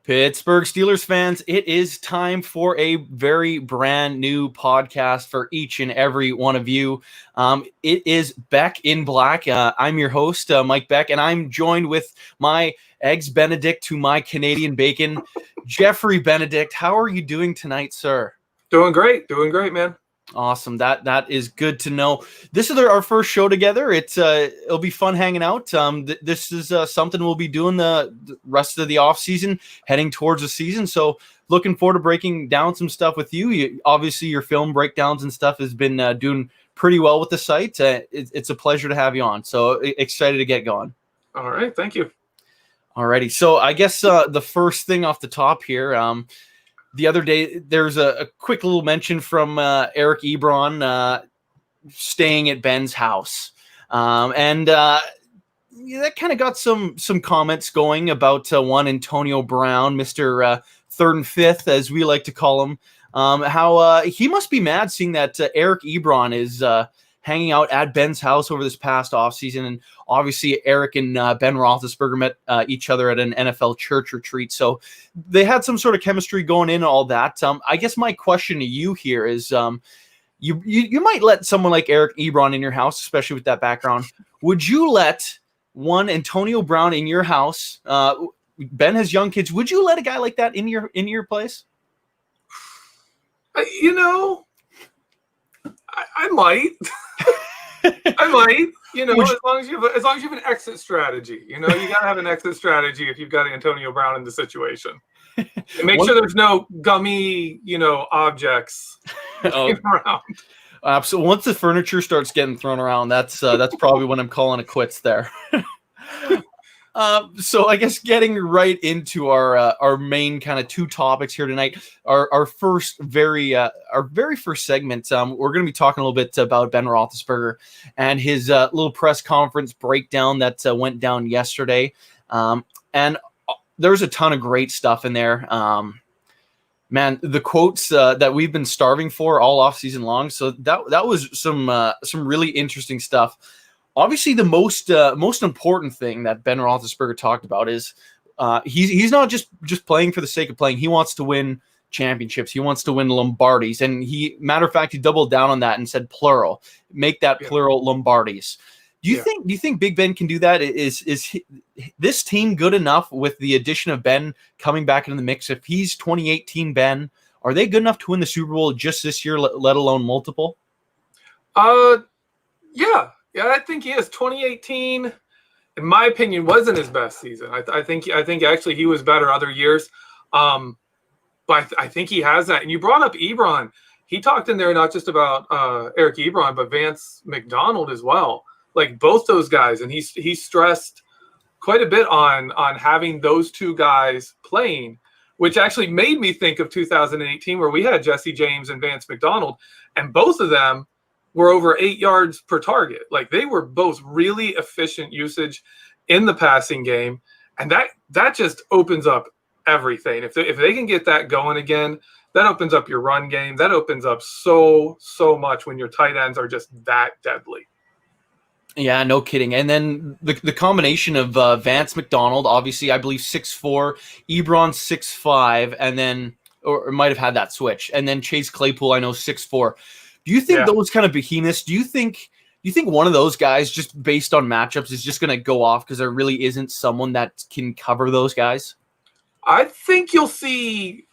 Pittsburgh Steelers fans, it is time for a very brand new podcast for each and every one of you. It is Beck in Black. I'm your host, Mike Beck, and I'm joined with my Eggs Benedict to my Canadian bacon, Jeffrey Benedict. How are you doing tonight, sir? Doing great, man. Awesome. That is good to know. This is our first show together. It'll be fun hanging out. This is something we'll be doing the rest of the off season, heading towards the season. So looking forward to breaking down some stuff with you. Obviously, your film breakdowns and stuff has been doing pretty well with the site. It's a pleasure to have you on. So excited to get going. All right, thank you. Alrighty. So I guess the first thing off the top here. The other day, there's a quick little mention from Eric Ebron staying at Ben's house. And that kind of got some comments going about one Antonio Brown, Mr. Third and Fifth, as we like to call him, how he must be mad seeing that Eric Ebron is hanging out at Ben's house over this past offseason. And obviously Eric and Ben Roethlisberger met each other at an NFL church retreat. So they had some sort of chemistry going in and all that. I guess my question to you here is you might let someone like Eric Ebron in your house, especially with that background. Would you let one Antonio Brown in your house? Ben has young kids. Would you let a guy like that in your place? I might. I might. As long as you have an exit strategy. You gotta have an exit strategy if you've got Antonio Brown in the situation. And make sure there's no gummy, objects around. So once the furniture starts getting thrown around, that's probably when I'm calling it quits there. So I guess getting right into our main kind of two topics here tonight, our very first segment, we're going to be talking a little bit about Ben Roethlisberger and his little press conference breakdown that went down yesterday. And there's a ton of great stuff in there. Man, the quotes that we've been starving for all off season long. So that was some really interesting stuff. Obviously, the most important thing that Ben Roethlisberger talked about is he's not just playing for the sake of playing. He wants to win championships. He wants to win Lombardis. And matter of fact, he doubled down on that and said plural. Make that plural Lombardis. Do you think Big Ben can do that? Is this team good enough with the addition of Ben coming back into the mix? If he's 2018 Ben, are they good enough to win the Super Bowl just this year, let alone multiple? Yeah, I think he is. 2018, in my opinion, wasn't his best season. I think actually he was better other years. But I think he has that. And you brought up Ebron. He talked in there not just about Eric Ebron, but Vance McDonald as well. Like both those guys. And he stressed quite a bit on having those two guys playing, which actually made me think of 2018 where we had Jesse James and Vance McDonald. And both of them were over 8 yards per target. Like they were both really efficient usage in the passing game. And that just opens up everything. If they can get that going again, that opens up your run game. That opens up so much when your tight ends are just that deadly. Yeah, no kidding. And then the combination of Vance McDonald, obviously, I believe 6'4", Ebron 6'5", and then, or might have had that switch. And then Chase Claypool, I know 6'4". Do you think those kind of behemoths, do you think one of those guys, just based on matchups, is just going to go off because there really isn't someone that can cover those guys? I think you'll see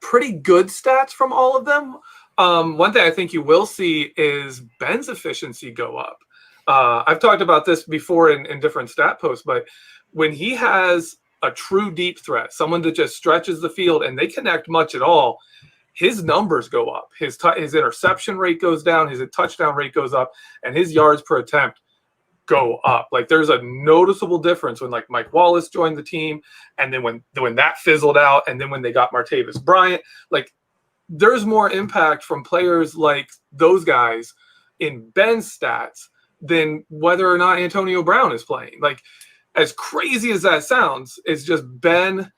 pretty good stats from all of them. One thing I think you will see is Ben's efficiency go up. I've talked about this before in different stat posts, but when he has a true deep threat, someone that just stretches the field and they connect much at all, his numbers go up. His interception rate goes down, his touchdown rate goes up, and his yards per attempt go up. Like there's a noticeable difference when like Mike Wallace joined the team, and then when that fizzled out, and then when they got Martavis Bryant, like there's more impact from players like those guys in Ben's stats than whether or not Antonio Brown is playing. Like as crazy as that sounds, it's just Ben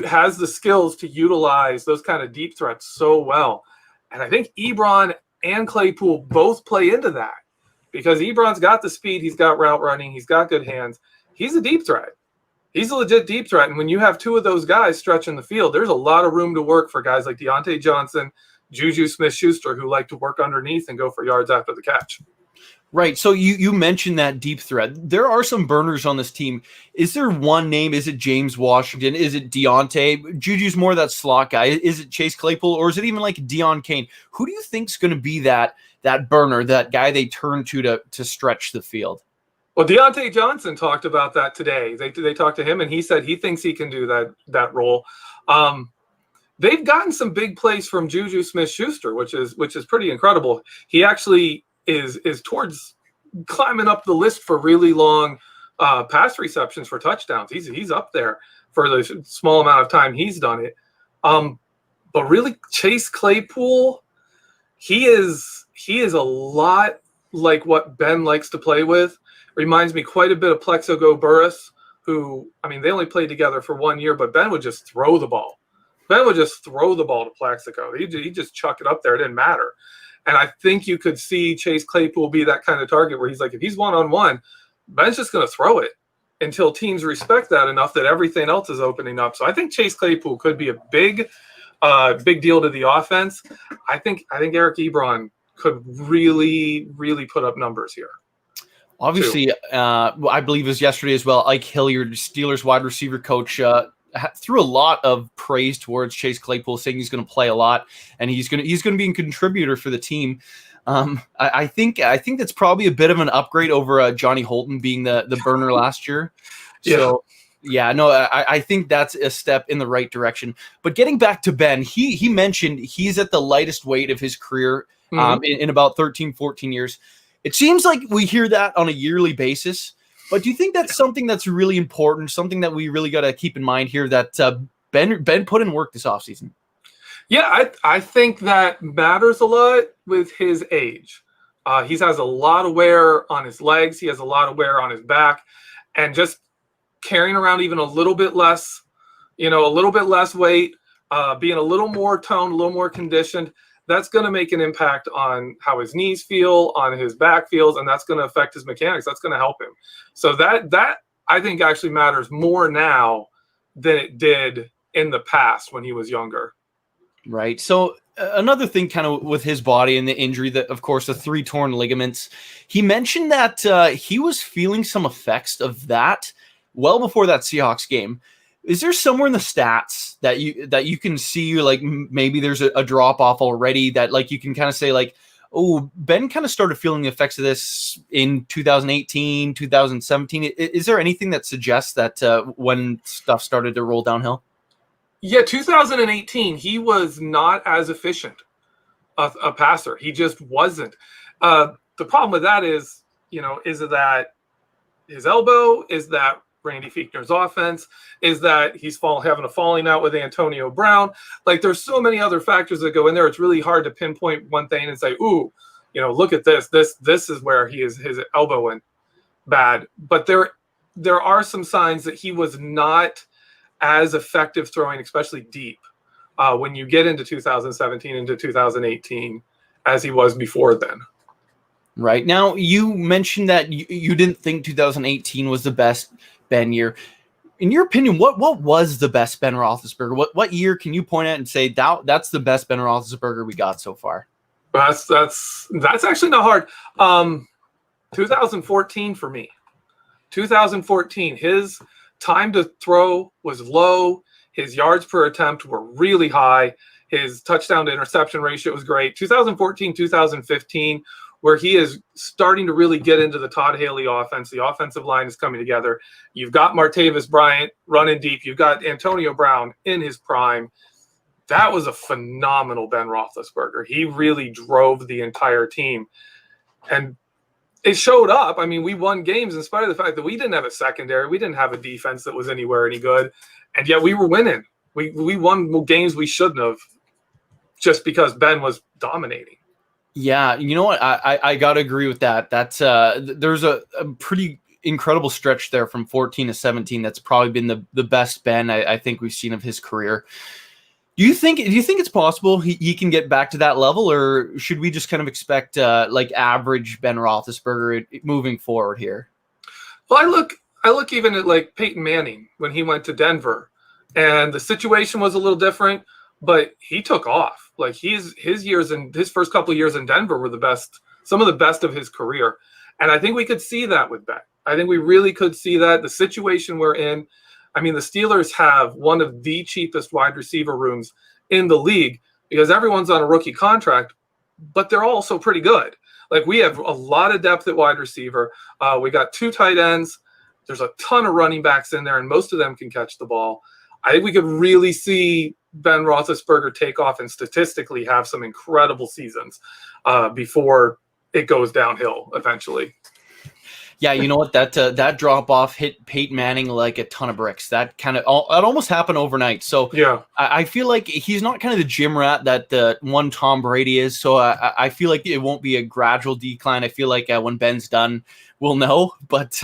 has the skills to utilize those kind of deep threats so well. And I think Ebron and Claypool both play into that because Ebron's got the speed, he's got route running, he's got good hands. He's a deep threat. He's a legit deep threat. And when you have two of those guys stretching the field, there's a lot of room to work for guys like Deontay Johnson, Juju Smith-Schuster, who like to work underneath and go for yards after the catch. Right. So you mentioned that deep threat. There are some burners on this team. Is there one name? Is it James Washington? Is it Deontay? Juju's more that slot guy. Is it Chase Claypool? Or is it even like Deion Kane? Who do you think is going to be that burner, that guy they turn to stretch the field? Well, Deontay Johnson talked about that today. They talked to him, and he said he thinks he can do that role. They've gotten some big plays from Juju Smith-Schuster, which is pretty incredible. He actually is towards climbing up the list for really long pass receptions for touchdowns. He's up there for the small amount of time he's done it. But really, Chase Claypool, he is a lot like what Ben likes to play with. Reminds me quite a bit of Plexico Burress, who, I mean, they only played together for 1 year, but Ben would just throw the ball. Ben would just throw the ball to Plexico. He'd just chuck it up there. It didn't matter. And I think you could see Chase Claypool be that kind of target where he's like, if he's one-on-one, Ben's just going to throw it until teams respect that enough that everything else is opening up. So I think Chase Claypool could be a big deal to the offense. I think Eric Ebron could really, really put up numbers here. Obviously, I believe it was yesterday as well, Ike Hilliard, Steelers wide receiver coach, threw a lot of praise towards Chase Claypool, saying he's going to play a lot and he's going to be a contributor for the team. I think that's probably a bit of an upgrade over Johnny Holton being the burner last year. So yeah, no, I think that's a step in the right direction. But getting back to Ben, he mentioned he's at the lightest weight of his career in about 13, 14 years. It seems like we hear that on a yearly basis, but do you think that's something that's really important, something that we really got to keep in mind here, that Ben put in work this offseason? Yeah, I think that matters a lot with his age. He has a lot of wear on his legs. He has a lot of wear on his back. And just carrying around even a little bit less weight, being a little more toned, a little more conditioned, that's going to make an impact on how his knees feel, on his back feels, and that's going to affect his mechanics. That's going to help him. So that I think actually matters more now than it did in the past when he was younger. Right. So another thing kind of with his body and the injury, that of course the 3 torn ligaments, he mentioned that he was feeling some effects of that well before that Seahawks game. Is there somewhere in the stats that you can see, like maybe there's a drop off already that like you can kind of say like, oh, Ben kind of started feeling the effects of this in 2018, 2017. Is there anything that suggests that when stuff started to roll downhill? Yeah, 2018, he was not as efficient a passer. He just wasn't. The problem with that is, is it that his elbow? Is that Randy Fichtner's offense? Is that he's having a falling out with Antonio Brown? Like, there's so many other factors that go in there. It's really hard to pinpoint one thing and say, ooh, look at this. This is where his elbow went bad. But there are some signs that he was not as effective throwing, especially deep, when you get into 2017 into 2018 as he was before then. Right. Now, you mentioned that you didn't think 2018 was the best Ben year. In your opinion, what was the best Ben Roethlisberger? What year can you point at and say that's the best Ben Roethlisberger we got so far? That's actually not hard. 2014 for me. 2014, his time to throw was low. His yards per attempt were really high. His touchdown to interception ratio was great. 2014, 2015, where he is starting to really get into the Todd Haley offense. The offensive line is coming together. You've got Martavis Bryant running deep. You've got Antonio Brown in his prime. That was a phenomenal Ben Roethlisberger. He really drove the entire team. And it showed up. I mean, we won games in spite of the fact that we didn't have a secondary. We didn't have a defense that was anywhere any good. And yet we were winning. We won games we shouldn't have just because Ben was dominating. Yeah, you know what? I got to agree with that. That's there's a pretty incredible stretch there from 14 to 17. That's probably been the best Ben I think we've seen of his career. Do you think it's possible he can get back to that level, or should we just kind of expect like average Ben Roethlisberger moving forward here? Well, look even at like Peyton Manning when he went to Denver, and the situation was a little different, but he took off. Like his first couple of years in Denver were the best, some of the best of his career. And I think we could see that with Ben. I think we really could see that. The situation we're in, I mean, the Steelers have one of the cheapest wide receiver rooms in the league because everyone's on a rookie contract, but they're also pretty good. Like we have a lot of depth at wide receiver. We got 2 tight ends. There's a ton of running backs in there, and most of them can catch the ball. I think we could really see Ben Roethlisberger take off and statistically have some incredible seasons before it goes downhill eventually. Yeah, you know what? That drop off hit Peyton Manning like a ton of bricks. That kind of it almost happened overnight. So yeah, I feel like he's not kind of the gym rat that the one Tom Brady is. So I feel like it won't be a gradual decline. I feel like when Ben's done, we'll know. But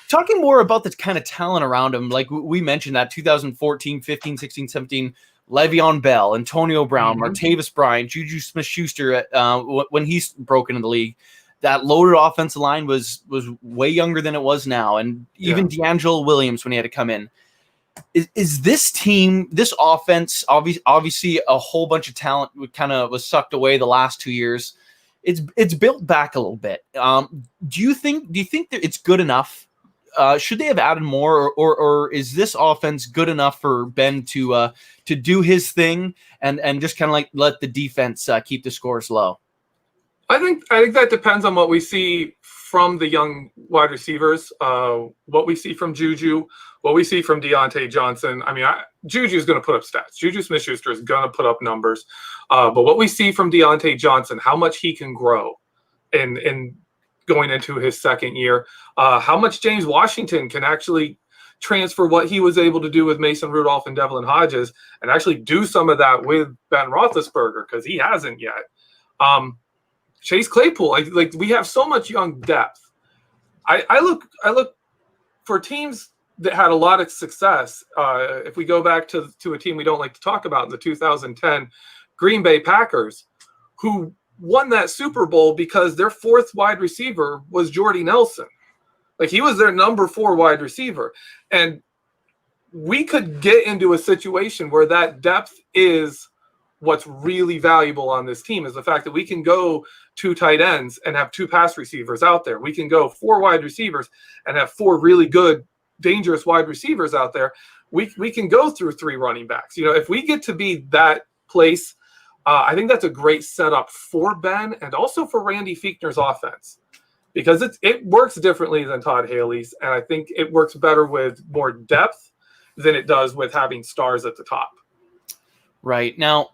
talking more about the kind of talent around him, like we mentioned that 2014, 15, 16, 17, Le'Veon Bell, Antonio Brown, Martavis Bryant, Juju Smith-Schuster when he's broken in the league. That loaded offensive line was way younger than it was now. And even D'Angelo Williams when he had to come in. Is this team, this offense, obviously a whole bunch of talent kind of was sucked away the last 2 years. It's built back a little bit. Do you think that it's good enough? Should they have added more, or is this offense good enough for Ben to do his thing and just kind of like let the defense keep the scores low? I think that depends on what we see from the young wide receivers, what we see from Juju, what we see from Deontay Johnson. I mean, Juju is going to put up stats. Juju Smith-Schuster is going to put up numbers. But what we see from Deontay Johnson, how much he can grow in going into his second year, how much James Washington can actually transfer what he was able to do with Mason Rudolph and Devlin Hodges and actually do some of that with Ben Roethlisberger, because he hasn't yet. Chase Claypool, like we have so much young depth. I look for teams that had a lot of success. If we go back to a team we don't like to talk about, in the 2010 Green Bay Packers, who won that Super Bowl because their 4th wide receiver was Jordy Nelson. Like he was their number 4 wide receiver. And we could get into a situation where that depth is what's really valuable on this team, is the fact that we can go 2 tight ends and have 2 pass receivers out there. We can go 4 wide receivers and have 4 really good, dangerous wide receivers out there. We can go through 3 running backs. You know, if we get to be that place, I think that's a great setup for Ben and also for Randy Fichtner's offense, because it works differently than Todd Haley's, and I think it works better with more depth than it does with having stars at the top. Right. Now,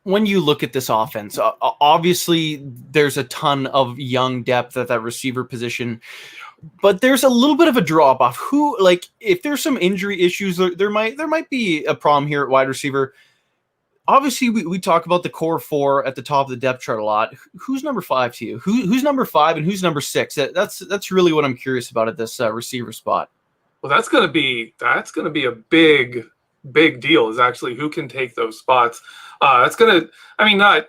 when you look at this offense, obviously there's a ton of young depth at that receiver position, but there's a little bit of a drop off. Who, like, if there's some injury issues, there might be a problem here at wide receiver. Obviously, we talk about the core 4 at the top of the depth chart a lot. Who's number 5 to you? Who's number 5 and who's number 6? That's really what I'm curious about at this receiver spot. Well, that's going to be a big deal, is actually who can take those spots. That's going to, I mean, not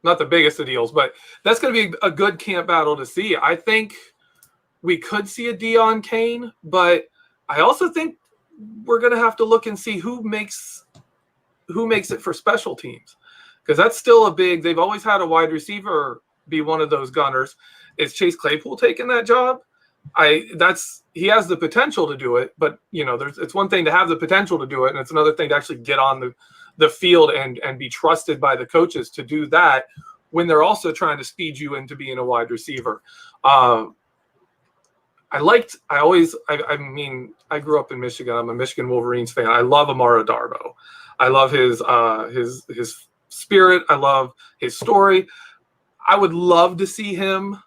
the biggest of deals, but that's going to be a good camp battle to see. I think we could see a Deion Kane, but I also think we're going to have to look and see who makes it for special teams, because that's still a big. They've always had a wide receiver be one of those gunners. Is Chase Claypool taking that job? He has the potential to do it, but you know, it's one thing to have the potential to do it, and it's another thing to actually get on the field and be trusted by the coaches to do that when they're also trying to speed you into being a wide receiver. I grew up in Michigan. I'm a Michigan Wolverines fan. I love Amara Darboh. I love his spirit. I love his story. I would love to see him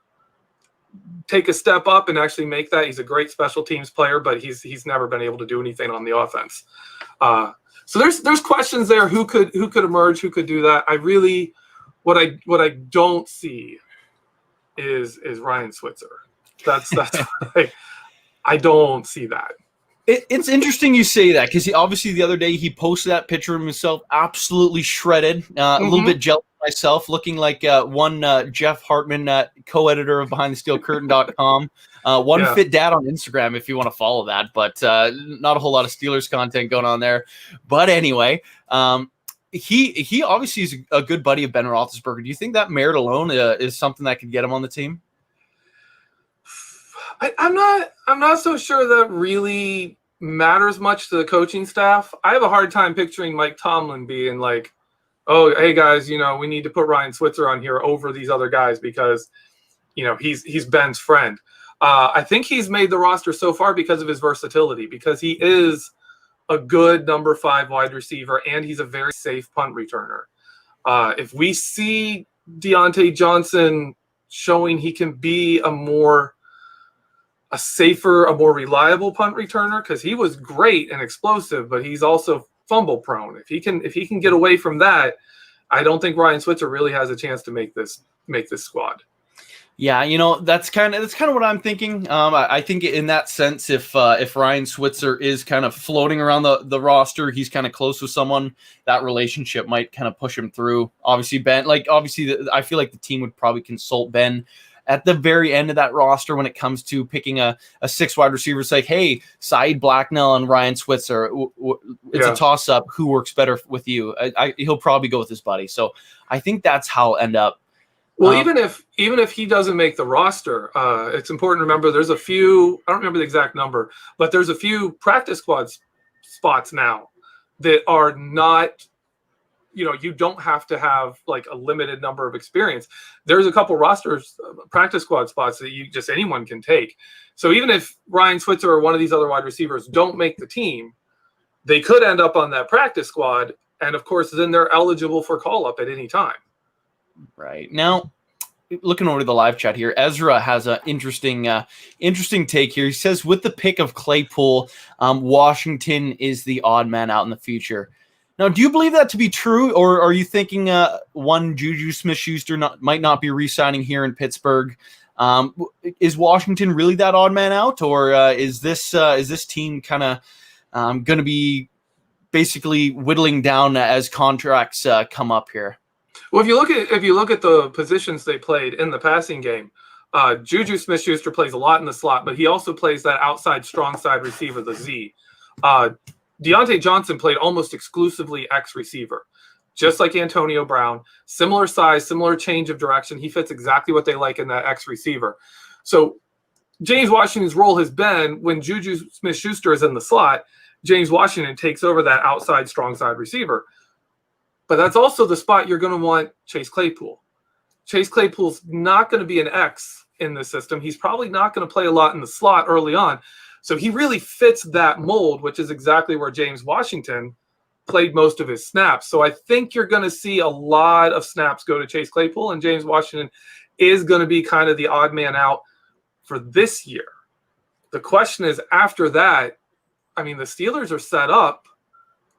take a step up and actually make that. He's a great special teams player, but he's never been able to do anything on the offense. So there's questions there. Who could emerge? Who could do that? What I don't see is Ryan Switzer. That's I don't see that. It's interesting you say that, because obviously the other day he posted that picture of himself absolutely shredded. A little bit jealous of myself, looking like one Jeff Hartman, co-editor of BehindTheSteelCurtain.com. One Yeah. Fit Dad on Instagram if you want to follow that, but not a whole lot of Steelers content going on there. But anyway, he obviously is a good buddy of Ben Roethlisberger. Do you think that merit alone is something that could get him on the team? I'm not so sure that really matters much to the coaching staff. I have a hard time picturing Mike Tomlin being like, "Oh, hey guys, we need to put Ryan Switzer on here over these other guys because, he's Ben's friend." I think he's made the roster so far because of his versatility, because he is a good number 5 wide receiver and he's a very safe punt returner. If we see Deontay Johnson showing he can be a safer, a more reliable punt returner, because he was great and explosive, but he's also fumble prone. If he can get away from that, I don't think Ryan Switzer really has a chance to make this squad. Yeah, that's kind of what I'm thinking. I think in that sense, if Ryan Switzer is kind of floating around the roster, he's kind of close with someone, that relationship might kind of push him through. Obviously, Ben, I feel like the team would probably consult Ben at the very end of that roster when it comes to picking a 6 wide receiver. It's like, hey, Saeed Blacknell and Ryan Switzer, it's a toss-up. Who works better with you? He'll probably go with his buddy. So I think that's how I'll end up. Well, even if he doesn't make the roster, it's important to remember there's a few, I don't remember the exact number, but there's a few practice squad spots now that are not, you don't have to have like a limited number of experience. There's a couple practice squad spots that anyone can take. So even if Ryan Switzer or one of these other wide receivers don't make the team, they could end up on that practice squad. And of course, then they're eligible for call up at any time. Right. Now, looking over to the live chat here, Ezra has an interesting take here. He says, with the pick of Claypool, Washington is the odd man out in the future. Now, do you believe that to be true, or are you thinking one Juju Smith-Schuster might not be re-signing here in Pittsburgh? Is Washington really that odd man out, or is this team kind of going to be basically whittling down as contracts come up here? Well, if you look at the positions they played in the passing game, Juju Smith-Schuster plays a lot in the slot, but he also plays that outside strong side receiver, the Z. Deontay Johnson played almost exclusively X receiver, just like Antonio Brown. Similar size, similar change of direction. He fits exactly what they like in that X receiver. So James Washington's role has been, when Juju Smith-Schuster is in the slot, James Washington takes over that outside strong side receiver. But that's also the spot you're going to want Chase Claypool. Chase Claypool's not going to be an X in the system. He's probably not going to play a lot in the slot early on. So he really fits that mold, which is exactly where James Washington played most of his snaps. So I think you're going to see a lot of snaps go to Chase Claypool, and James Washington is going to be kind of the odd man out for this year. The question is, after that, the Steelers are set up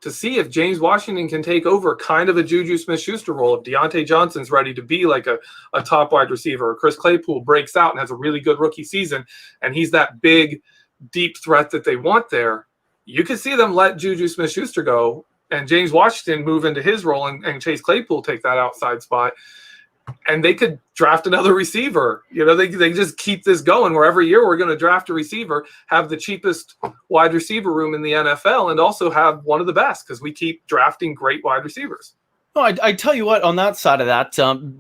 to see if James Washington can take over kind of a Juju Smith-Schuster role. If Deontay Johnson's ready to be like a top wide receiver, or Chris Claypool breaks out and has a really good rookie season, and he's that big, deep threat that they want there, you could see them let Juju Smith-Schuster go and James Washington move into his role, and Chase Claypool take that outside spot. And they could draft another receiver. They just keep this going, where every year we're going to draft a receiver, have the cheapest wide receiver room in the NFL, and also have one of the best, because we keep drafting great wide receivers. No, I tell you what, on that side of that,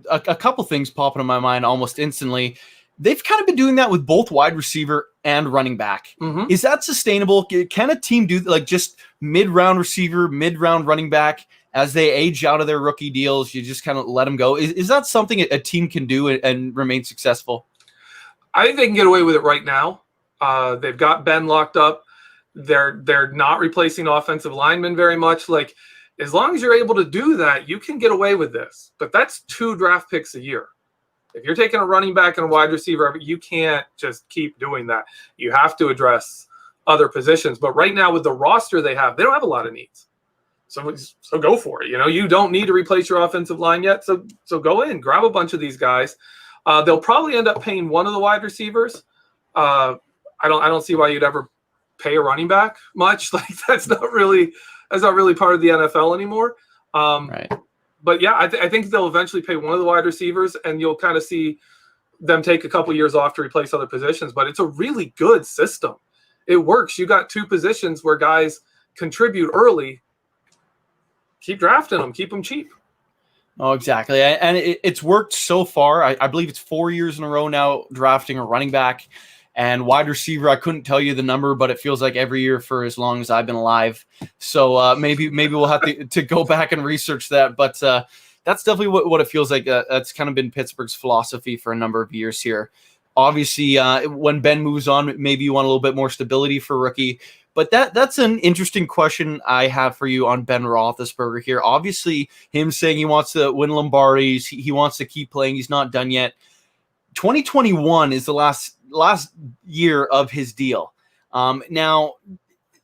a couple things pop into my mind almost instantly. They've kind of been doing that with both wide receiver and running back. Mm-hmm. Is that sustainable? Can a team do just mid-round receiver, mid-round running back, as they age out of their rookie deals? You just kind of let them go. Is that something a team can do and remain successful? I think they can get away with it right now. They've got Ben locked up. They're not replacing offensive linemen very much. Like, as long as you're able to do that, you can get away with this. But that's 2 draft picks a year. If you're taking a running back and a wide receiver, you can't just keep doing that. You have to address other positions. But right now, with the roster they don't have a lot of needs. So go for it. You don't need to replace your offensive line yet. So go in, grab a bunch of these guys. They'll probably end up paying one of the wide receivers. I don't see why you'd ever pay a running back much. Like, that's not really part of the NFL anymore. Right. But yeah, I think they'll eventually pay one of the wide receivers, and you'll kind of see them take a couple years off to replace other positions, but it's a really good system. It works. You got two positions where guys contribute early. Keep drafting them. Keep them cheap. Oh, exactly. And it's worked so far. I believe it's 4 years in a row now drafting a running back and wide receiver. I couldn't tell you the number, but it feels like every year for as long as I've been alive. So maybe we'll have to go back and research that. But that's definitely what it feels like. That's kind of been Pittsburgh's philosophy for a number of years here. Obviously, when Ben moves on, maybe you want a little bit more stability for rookie. But that's an interesting question I have for you on Ben Roethlisberger here. Obviously, him saying he wants to win Lombardis, he wants to keep playing. He's not done yet. 2021 is the last year of his deal. Now,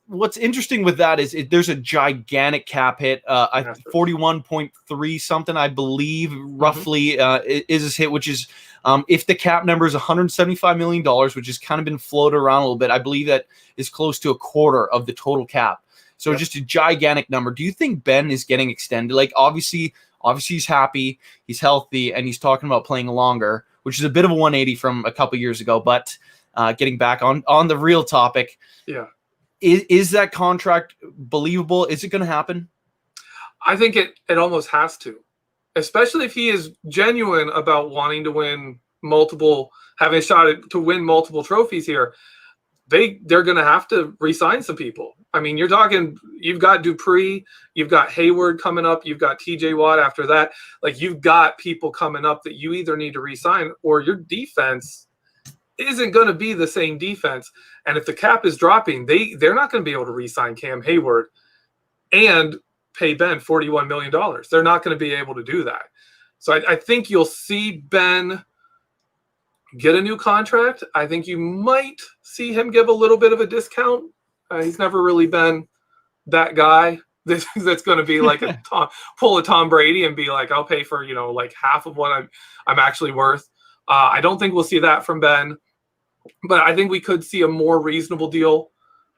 what's interesting with that is there's a gigantic cap hit. 41.3 something, I believe, roughly is his hit, which is if the cap number is $175 million, which has kind of been floated around a little bit, I believe that is close to a quarter of the total cap. So just a gigantic number. Do you think Ben is getting extended? Like, obviously he's happy, he's healthy, and he's talking about playing longer, which is a bit of a 180 from a couple years ago. But getting back on the real topic, is that contract believable? Is it going to happen? I think it almost has to, especially if he is genuine about wanting to win having a shot to win multiple trophies here. They're going to have to re-sign some people. I mean, you're talking, you've got Dupree, you've got Hayward coming up, you've got TJ Watt after that. Like, you've got people coming up that you either need to re-sign, or your defense isn't going to be the same defense. And if the cap is dropping, they're not going to be able to re-sign Cam Hayward and pay Ben $41 million. They're not going to be able to do that. So I think you'll see Ben get a new contract. I think you might see him give a little bit of a discount. He's never really been that guy that's going to be like pull a Tom Brady and be like, I'll pay for, like half of what I'm actually worth. I don't think we'll see that from Ben, but I think we could see a more reasonable deal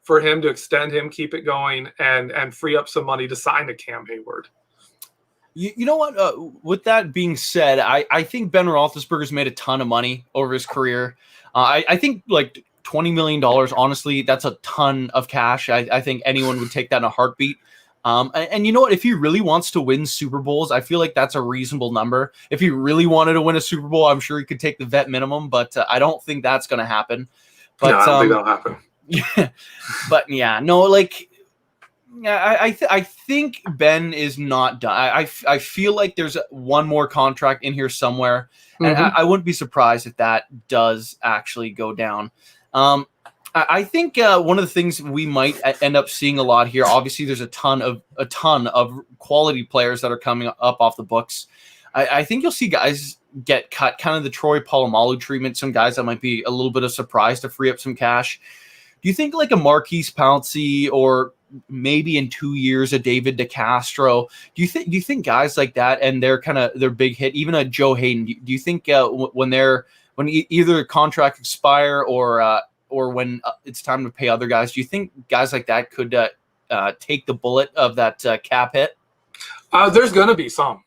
for him to extend him, keep it going, and free up some money to sign a Cam Hayward. You know what? With that being said, I think Ben Roethlisberger's made a ton of money over his career. I think like $20 million, honestly, that's a ton of cash. I think anyone would take that in a heartbeat. And you know what? If he really wants to win Super Bowls, I feel like that's a reasonable number. If he really wanted to win a Super Bowl, I'm sure he could take the vet minimum, but I don't think that's going to happen. But no, I don't think that'll happen. Yeah, but yeah, no, like, I think Ben is not done. I feel like there's one more contract in here somewhere, and I wouldn't be surprised if that does actually go down. I think one of the things we might end up seeing a lot here. Obviously, there's a ton of quality players that are coming up off the books. I think you'll see guys get cut, kind of the Troy Polamalu treatment. Some guys that might be a little bit of surprise to free up some cash. Do you think like a Marquise Pouncey, or maybe in 2 years a David DeCastro? Do you think guys like that and they're kind of their big hit, even a Joe Hayden? Do you think when either contract expire or when it's time to pay other guys, do you think guys like that could take the bullet of that cap hit? There's going to be some.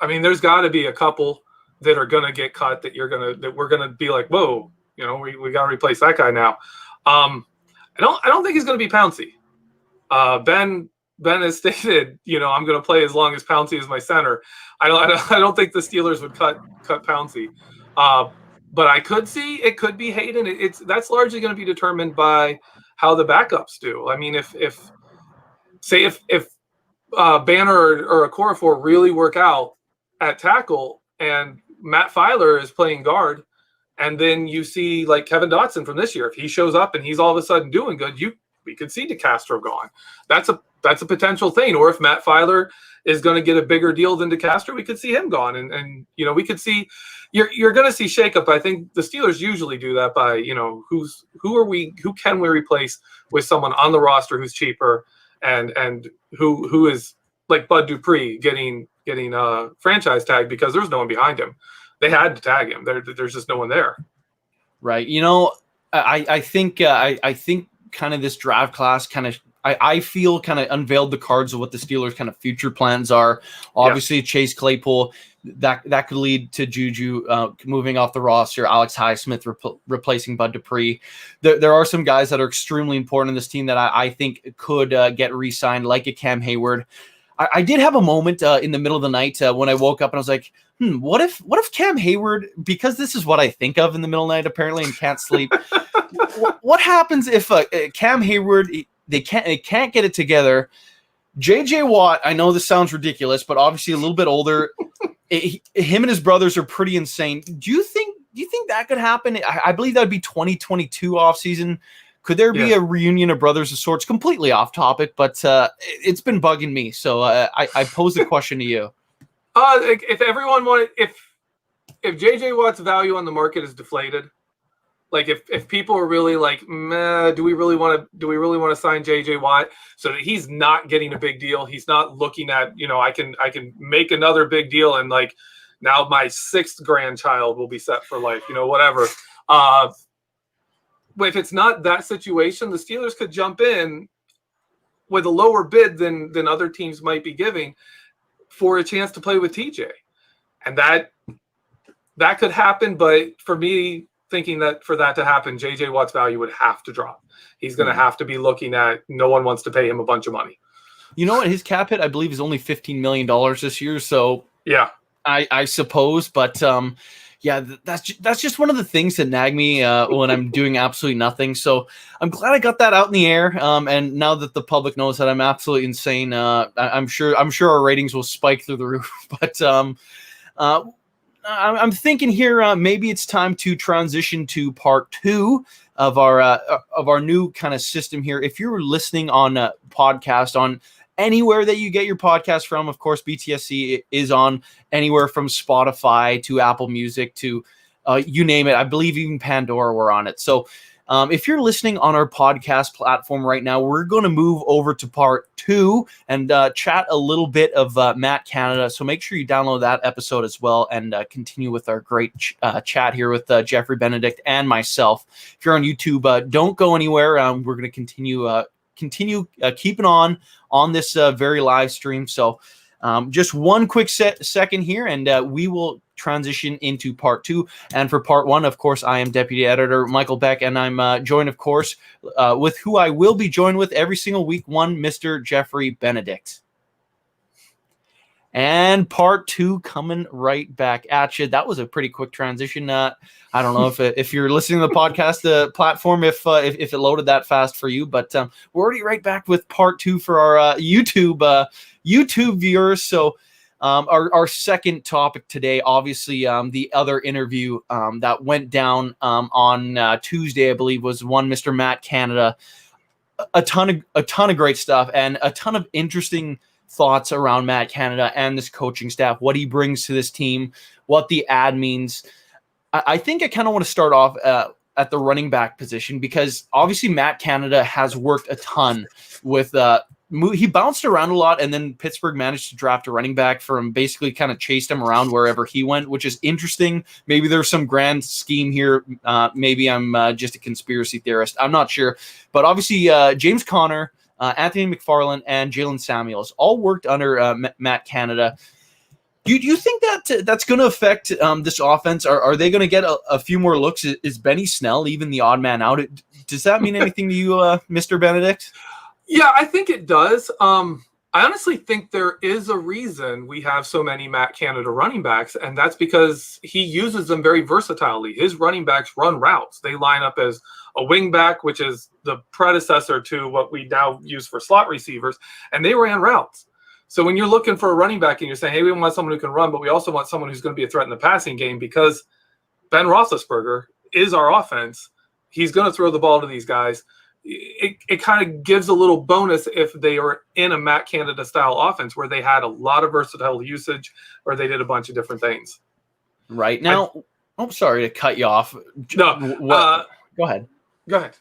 I mean, there's got to be a couple that are going to get cut that we're going to be like, whoa, we got to replace that guy now. I don't think he's going to be Pouncey. Ben has stated, I'm going to play as long as Pouncey is my center. I don't think the Steelers would cut Pouncey. But I could see it could be Hayden. That's largely going to be determined by how the backups do. I mean, if Banner or Okorafor really work out at tackle and Matt Filer is playing guard, and then you see like Kevin Dotson from this year, if he shows up and he's all of a sudden doing good, we could see DeCastro gone. That's a potential thing. Or if Matt Filer is going to get a bigger deal than DeCastro, we could see him gone. And we could see you're going to see shakeup. I think the Steelers usually do that by who can we replace with someone on the roster who's cheaper and who is like Bud Dupree getting franchise tag because there's no one behind him. They had to tag him. There's just no one there. Right. I think kind of this draft class kind of I feel kind of unveiled the cards of what the Steelers' kind of future plans are. Obviously, Chase Claypool, that could lead to Juju moving off the roster, Alex Highsmith replacing Bud Dupree. There are some guys that are extremely important in this team that I think could get re-signed, like a Cam Hayward. I did have a moment in the middle of the night when I woke up and I was like, what if Cam Hayward, because this is what I think of in the middle of the night apparently and can't sleep. What happens if Cam Hayward, they can't get it together? JJ Watt, I know this sounds ridiculous, but obviously a little bit older. Him and his brothers are pretty insane. Do you think that could happen? I believe that would be 2022 offseason. Could there be a reunion of brothers of sorts? Completely off topic, but it's been bugging me. So I pose the question to you. If everyone wanted, if JJ Watt's value on the market is deflated, like if people are really like, meh, do we really want to sign JJ Watt so that he's not getting a big deal? He's not looking at, I can make another big deal and like now my 6th grandchild will be set for life, whatever. But if it's not that situation, the Steelers could jump in with a lower bid than other teams might be giving for a chance to play with TJ. And that could happen. But for me, thinking that for that to happen, JJ Watt's value would have to drop. He's going to have to be looking at no one wants to pay him a bunch of money. You know what? His cap hit, I believe, is only $15 million this year. So yeah, I suppose. But yeah, that's just one of the things that nag me when I'm doing absolutely nothing. So I'm glad I got that out in the air. And now that the public knows that I'm absolutely insane, I'm sure our ratings will spike through the roof. But I'm thinking here maybe it's time to transition to part 2 of our new kind of system here. If you're listening on a podcast on anywhere that you get your podcast from, of course, BTSC is on anywhere from Spotify to Apple Music to you name it. I believe even Pandora we're on it. So if you're listening on our podcast platform right now, we're going to move over to part 2 and chat a little bit of Matt Canada. So make sure you download that episode as well and continue with our great chat here with Jeffrey Benedict and myself. If you're on YouTube, don't go anywhere. We're going to continue keeping on this very live stream. So just one quick second here and we will transition into part 2. And for part 1, of course, I am Deputy Editor Michael Beck, and I'm joined, of course, with who I will be joined with every single week, Mr. Jeffrey Benedict. And part 2 coming right back at you. That was a pretty quick transition. I don't know if you're listening to the podcast platform, if it loaded that fast for you, but we're already right back with part 2 for our YouTube viewers. So our second topic today, obviously, the other interview that went down on Tuesday, I believe, was one Mr. Matt Canada. A ton of great stuff and a ton of interesting thoughts around Matt Canada and this coaching staff, what he brings to this team, what the ad means. I think I kind of want to start off at the running back position because obviously Matt Canada has worked a ton with he bounced around a lot, and then Pittsburgh managed to draft a running back from basically kind of chased him around wherever he went, which is interesting. Maybe there's some grand scheme here. Maybe I'm just a conspiracy theorist. I'm not sure. But obviously James Conner, Anthony McFarland, and Jalen Samuels all worked under Matt Canada. Do you think that's going to affect this offense? Are they going to get a few more looks? Is Benny Snell even the odd man out? Does that mean anything to you, Mr. Benedict? Yeah, I think it does. I honestly think there is a reason we have so many Matt Canada running backs, and that's because he uses them very versatilely. His running backs run routes. They line up as a wing back, which is the predecessor to what we now use for slot receivers, and they ran routes. So when you're looking for a running back and you're saying, hey, we want someone who can run, but we also want someone who's going to be a threat in the passing game because Ben Roethlisberger is our offense. He's going to throw the ball to these guys. It kind of gives a little bonus if they are in a Matt Canada style offense where they had a lot of versatile usage or they did a bunch of different things. Right now, I'm sorry to cut you off. No, go ahead. Go ahead.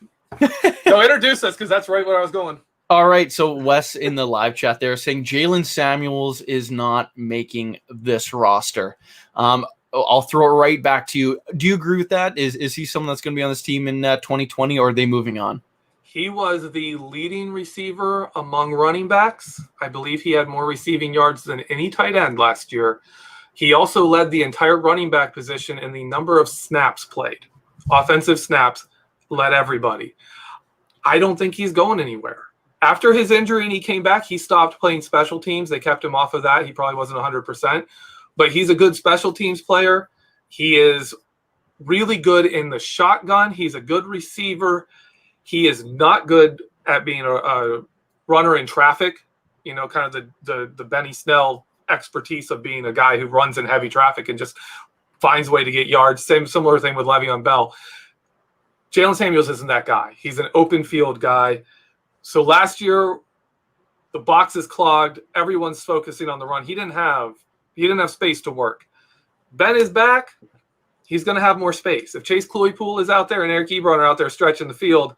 No, introduce us because that's right where I was going. All right. So Wes in the live chat there saying Jalen Samuels is not making this roster. I'll throw it right back to you. Do you agree with that? Is he someone that's going to be on this team in 2020 or are they moving on? He was the leading receiver among running backs. I believe he had more receiving yards than any tight end last year. He also led the entire running back position in the number of snaps played. Offensive snaps, led everybody. I don't think he's going anywhere. After his injury and he came back, he stopped playing special teams. They kept him off of that. He probably wasn't 100%, but he's a good special teams player. He is really good in the shotgun. He's a good receiver. He is not good at being a runner in traffic, you know, kind of the Benny Snell expertise of being a guy who runs in heavy traffic and just finds a way to get yards. Similar thing with Le'Veon Bell. Jalen Samuels isn't that guy. He's an open field guy. So last year, the box is clogged. Everyone's focusing on the run. He didn't have space to work. Ben is back. He's going to have more space. If Chase Claypool is out there and Eric Ebron are out there stretching the field,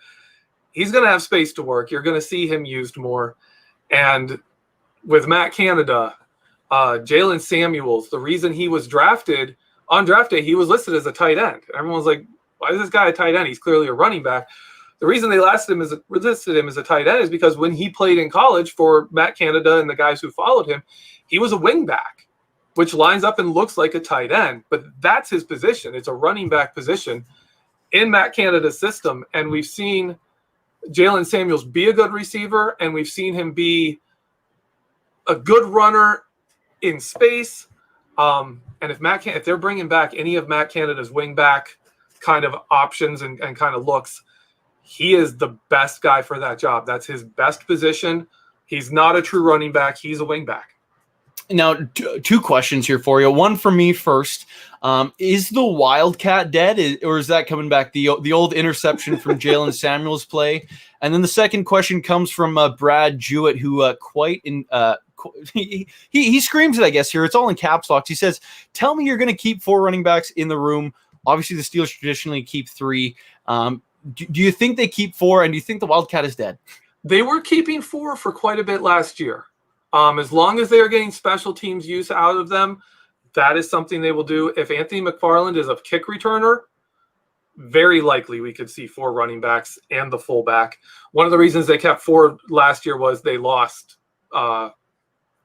he's going to have space to work. You're going to see him used more. And with Matt Canada, Jalen Samuels, the reason he was drafted on draft day, he was listed as a tight end. Everyone was like, why is this guy a tight end? He's clearly a running back. The reason they listed him as a tight end is because when he played in college for Matt Canada and the guys who followed him, he was a wing back, which lines up and looks like a tight end. But that's his position. It's a running back position in Matt Canada's system. And we've seen Jalen Samuels be a good receiver, and we've seen him be a good runner in space. And if they're bringing back any of Matt Canada's wing back kind of options and kind of looks, he is the best guy for that job. That's his best position. He's not a true running back. He's a wing back. Now, two questions here for you. One for me first. Is the Wildcat dead, or is that coming back, the old interception from Jalen Samuels play? And then the second question comes from Brad Jewett, who he screams it, I guess, here. It's all in caps lock. He says, tell me you're going to keep 4 running backs in the room. Obviously, the Steelers traditionally keep 3. Do you think they keep 4, and do you think the Wildcat is dead? They were keeping 4 for quite a bit last year. As long as they are getting special teams use out of them, that is something they will do. If Anthony McFarland is a kick returner, very likely we could see 4 running backs and the fullback. One of the reasons they kept 4 last year was they lost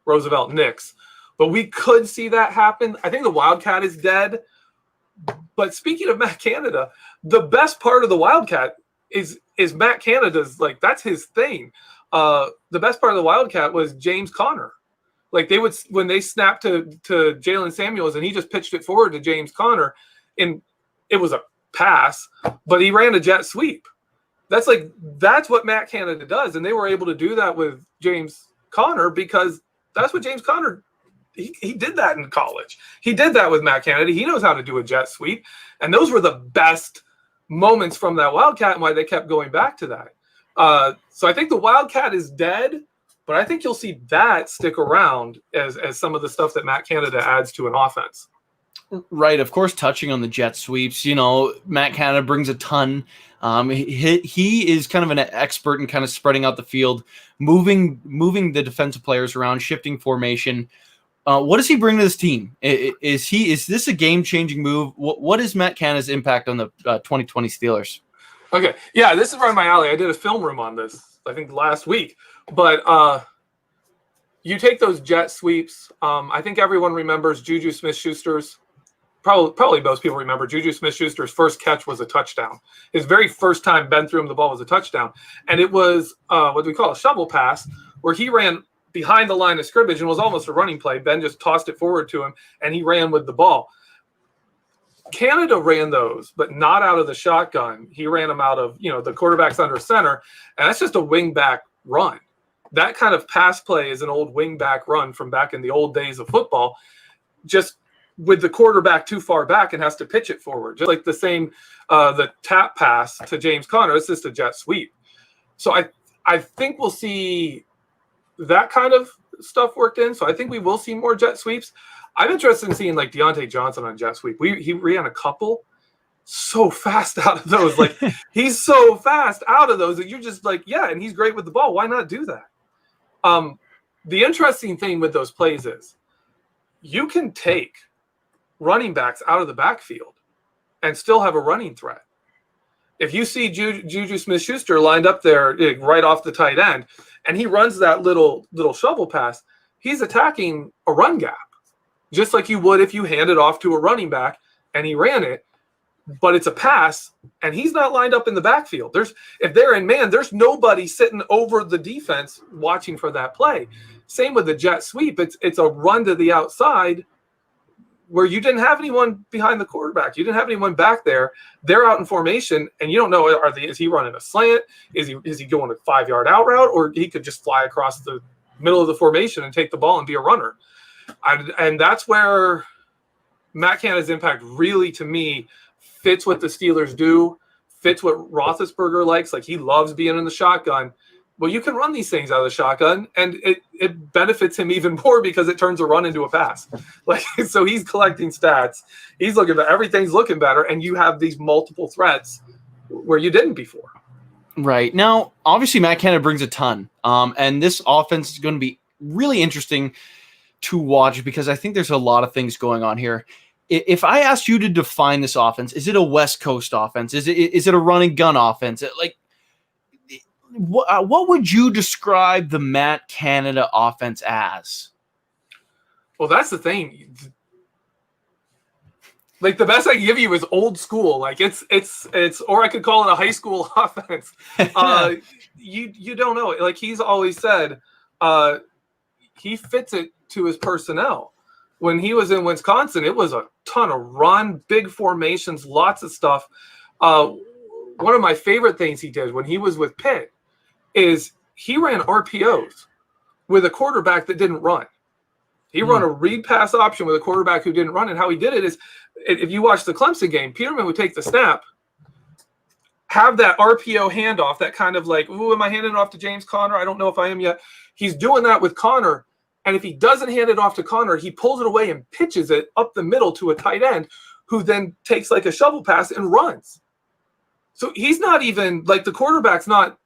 Roosevelt Nix. But we could see that happen. I think the Wildcat is dead. But speaking of Matt Canada, the best part of the Wildcat is Matt Canada's, like, that's his thing. The best part of the Wildcat was James Conner. Like, they would, when they snapped to Jalen Samuels and he just pitched it forward to James Conner, and it was a pass, but he ran a jet sweep. That's what Matt Canada does. And they were able to do that with James Conner because that's what James Conner, he did that in college. He did that with Matt Canada. He knows how to do a jet sweep. And those were the best moments from that Wildcat and why they kept going back to that. So I think the Wildcat is dead, but I think you'll see that stick around as some of the stuff that Matt Canada adds to an offense. Right. Of course, touching on the jet sweeps, Matt Canada brings a ton. He is kind of an expert in kind of spreading out the field, moving the defensive players around, shifting formation. What does he bring to this team? Is this a game-changing move? What is Matt Canada's impact on the 2020 Steelers? Okay. Yeah, this is right in my alley. I did a film room on this, I think, last week. But you take those jet sweeps. I think everyone remembers Juju Smith-Schuster's. Probably most people remember Juju Smith-Schuster's first catch was a touchdown. His very first time Ben threw him the ball was a touchdown. And it was what we call a shovel pass, where he ran behind the line of scrimmage and was almost a running play. Ben just tossed it forward to him, and he ran with the ball. Canada ran those, but not out of the shotgun. He ran them out of, the quarterback's under center, and that's just a wing back run. That kind of pass play is an old wing back run from back in the old days of football, just with the quarterback too far back and has to pitch it forward. Just like the same, the tap pass to James Conner, it's just a jet sweep. So I think we'll see that kind of stuff worked in. So I think we will see more jet sweeps. I'm interested in seeing like Deontay Johnson on jet sweep. He ran a couple so fast out of those. Like, he's so fast out of those that you're just like, yeah, and he's great with the ball. Why not do that? The interesting thing with those plays is you can take running backs out of the backfield and still have a running threat. If you see Juju Smith-Schuster lined up there right off the tight end, and he runs that little shovel pass, he's attacking a run gap. just like you would if you handed off to a running back and he ran it, but it's a pass and he's not lined up in the backfield. If they're in man, there's nobody sitting over the defense watching for that play. Same with the jet sweep. It's a run to the outside where you didn't have anyone behind the quarterback. You didn't have anyone back there. They're out in formation, and you don't know, is he running a slant? Is he going a 5-yard out route? Or he could just fly across the middle of the formation and take the ball and be a runner. And that's where Matt Canada's impact really, to me, fits what the Steelers do, fits what Roethlisberger likes. Like, he loves being in the shotgun. Well, you can run these things out of the shotgun, and it benefits him even more because it turns a run into a pass. Like, so he's collecting stats. He's looking at everything's looking better, and you have these multiple threats where you didn't before. Right. Now, obviously, Matt Canada brings a ton, and this offense is going to be really interesting to watch because I think there's a lot of things going on here. If I asked you to define this offense, is it a West Coast offense? Is it a run and gun offense? Like, what would you describe the Matt Canada offense as? Well, that's the thing. Like, the best I can give you is old school. Like, it's or I could call it a high school offense. You don't know. Like, he's always said, he fits it to his personnel. When he was in Wisconsin, it was a ton of run, big formations, lots of stuff. One of my favorite things he did when he was with Pitt is he ran RPOs with a quarterback that didn't run. He run a read pass option with a quarterback who didn't run. And how he did it is, if you watch the Clemson game, Peterman would take the snap, have that RPO handoff, that kind of like, ooh, am I handing it off to James Conner? I don't know if I am yet. He's doing that with Conner. And if he doesn't hand it off to Conner, he pulls it away and pitches it up the middle to a tight end who then takes like a shovel pass and runs. So he's not even, like, the quarterback's not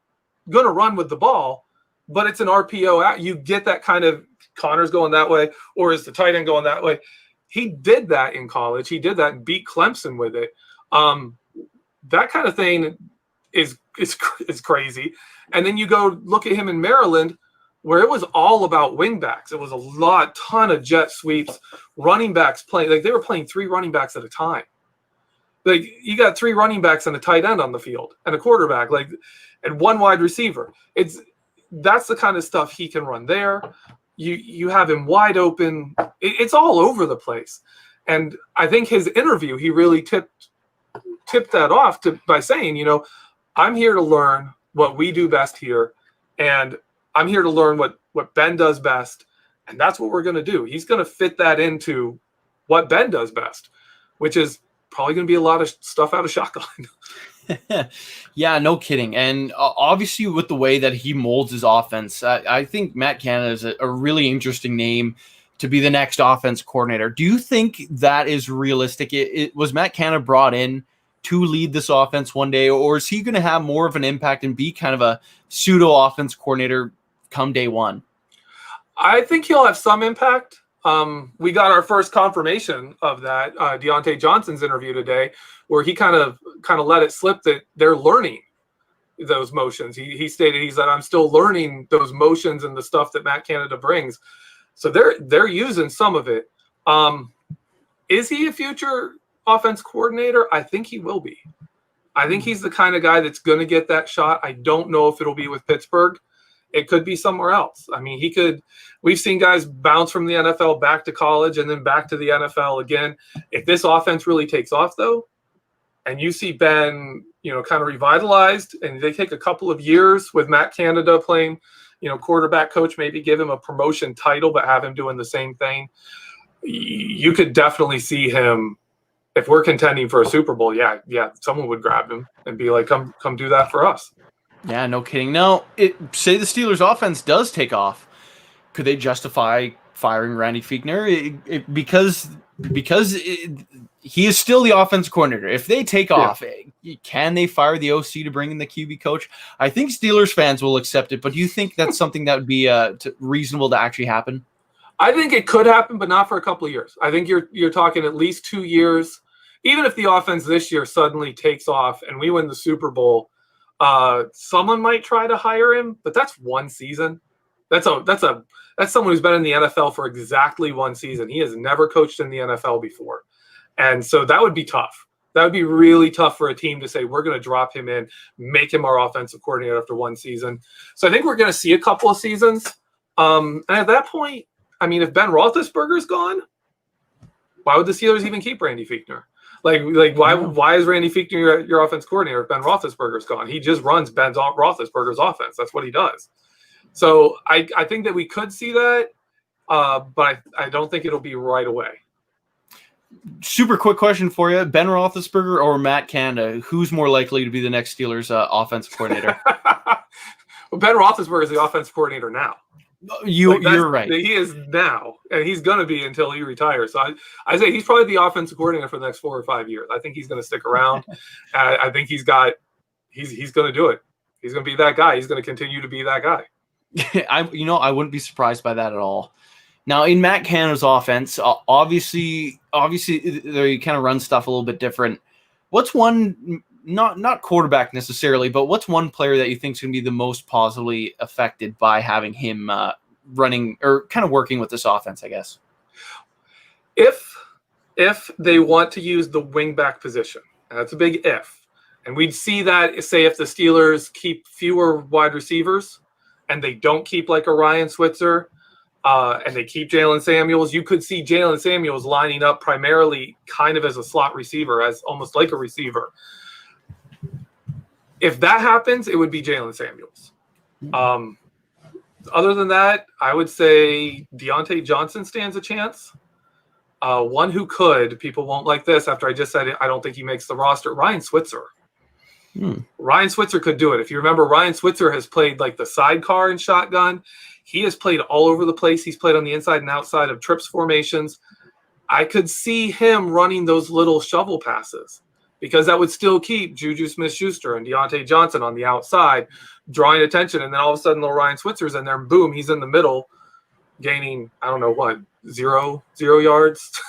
going to run with the ball, but it's an RPO out. You get that kind of, Connor's going that way, or is the tight end going that way? He did that in college. He did that and beat Clemson with it. That kind of thing is crazy. And then you go look at him in Maryland, where it was all about wingbacks. It was a ton of jet sweeps, running backs playing. Like, they were playing 3 running backs at a time. Like, you got 3 running backs and a tight end on the field and a quarterback, like, and 1 wide receiver. That's the kind of stuff he can run there. You have him wide open. It's all over the place. And I think his interview, he really tipped that off by saying, I'm here to learn what we do best here, and I'm here to learn what Ben does best, and that's what we're going to do. He's going to fit that into what Ben does best, which is probably going to be a lot of stuff out of shotgun. Yeah, no kidding. And obviously with the way that he molds his offense, I think Matt Canada is a really interesting name to be the next offense coordinator. Do you think that is realistic? Was Matt Canada brought in to lead this offense one day, or is he going to have more of an impact and be kind of a pseudo offense coordinator come day one? I think he'll have some impact. We got our first confirmation of that, Deontay Johnson's interview today, where he kind of let it slip that they're learning those motions. He stated, he said, I'm still learning those motions and the stuff that Matt Canada brings. So they're using some of it. Is he a future offense coordinator? I think he will be. I think he's the kind of guy that's going to get that shot. I don't know if it'll be with Pittsburgh. It could be somewhere else. I mean, we've seen guys bounce from the NFL back to college and then back to the NFL again. If this offense really takes off, though, and you see Ben, kind of revitalized, and they take a couple of years with Matt Canada playing, quarterback coach, maybe give him a promotion title, but have him doing the same thing, you could definitely see him. If we're contending for a Super Bowl, yeah, someone would grab him and be like, come do that for us. Yeah, no kidding. Now, say the Steelers' offense does take off. Could they justify firing Randy Fichtner? Because he is still the offense coordinator. If they take off, can they fire the OC to bring in the QB coach? I think Steelers fans will accept it, but do you think that's something that would be reasonable to actually happen? I think it could happen, but not for a couple of years. I think you're talking at least 2 years. Even if the offense this year suddenly takes off and we win the Super Bowl, someone might try to hire him, but that's one season. That's a That's someone who's been in the NFL for exactly one season. He has never coached in the NFL before. And so that would be tough. That would be really tough for a team to say, we're going to drop him in, make him our offensive coordinator after one season. So I think we're going to see a couple of seasons. And at that point, I mean, if Ben Roethlisberger's gone, why would the Steelers even keep Randy Fichtner? Why is Randy Fichtner your offense coordinator if Ben Roethlisberger's gone? He just runs Ben Roethlisberger's offense. That's what he does. So I think that we could see that, but I don't think it'll be right away. Super quick question for you. Ben Roethlisberger or Matt Canada, who's more likely to be the next Steelers offensive coordinator? Well, Ben Roethlisberger is the offensive coordinator now. You're right. He is now, and he's going to be until he retires. So I say he's probably the offensive coordinator for the next 4 or 5 years. I think he's going to stick around. I think he's going to do it. He's going to be that guy. He's going to continue to be that guy. I wouldn't be surprised by that at all. Now, in Matt Canada's offense, obviously they kind of run stuff a little bit different. What's one, not quarterback necessarily, but what's one player that you think is going to be the most positively affected by having him running or kind of working with this offense, I guess? If they want to use the wingback position, that's a big if. And we'd see that, say, if the Steelers keep fewer wide receivers and they don't keep like a Ryan Switzer, and they keep Jalen Samuels, you could see Jalen Samuels lining up primarily kind of as a slot receiver, as almost like a receiver. If that happens, it would be Jalen Samuels. Other than that, I would say Deontay Johnson stands a chance. One who could, people won't like this after I just said it, I don't think he makes the roster, Ryan Switzer. Ryan Switzer could do it. If you remember, Ryan Switzer has played like the sidecar and shotgun. He has played all over the place. He's played on the inside and outside of trips formations. I could see him running those little shovel passes because that would still keep Juju Smith-Schuster and Deontay Johnson on the outside, drawing attention. And then all of a sudden, little Ryan Switzer's in there, and boom, he's in the middle, gaining, I don't know what, zero yards,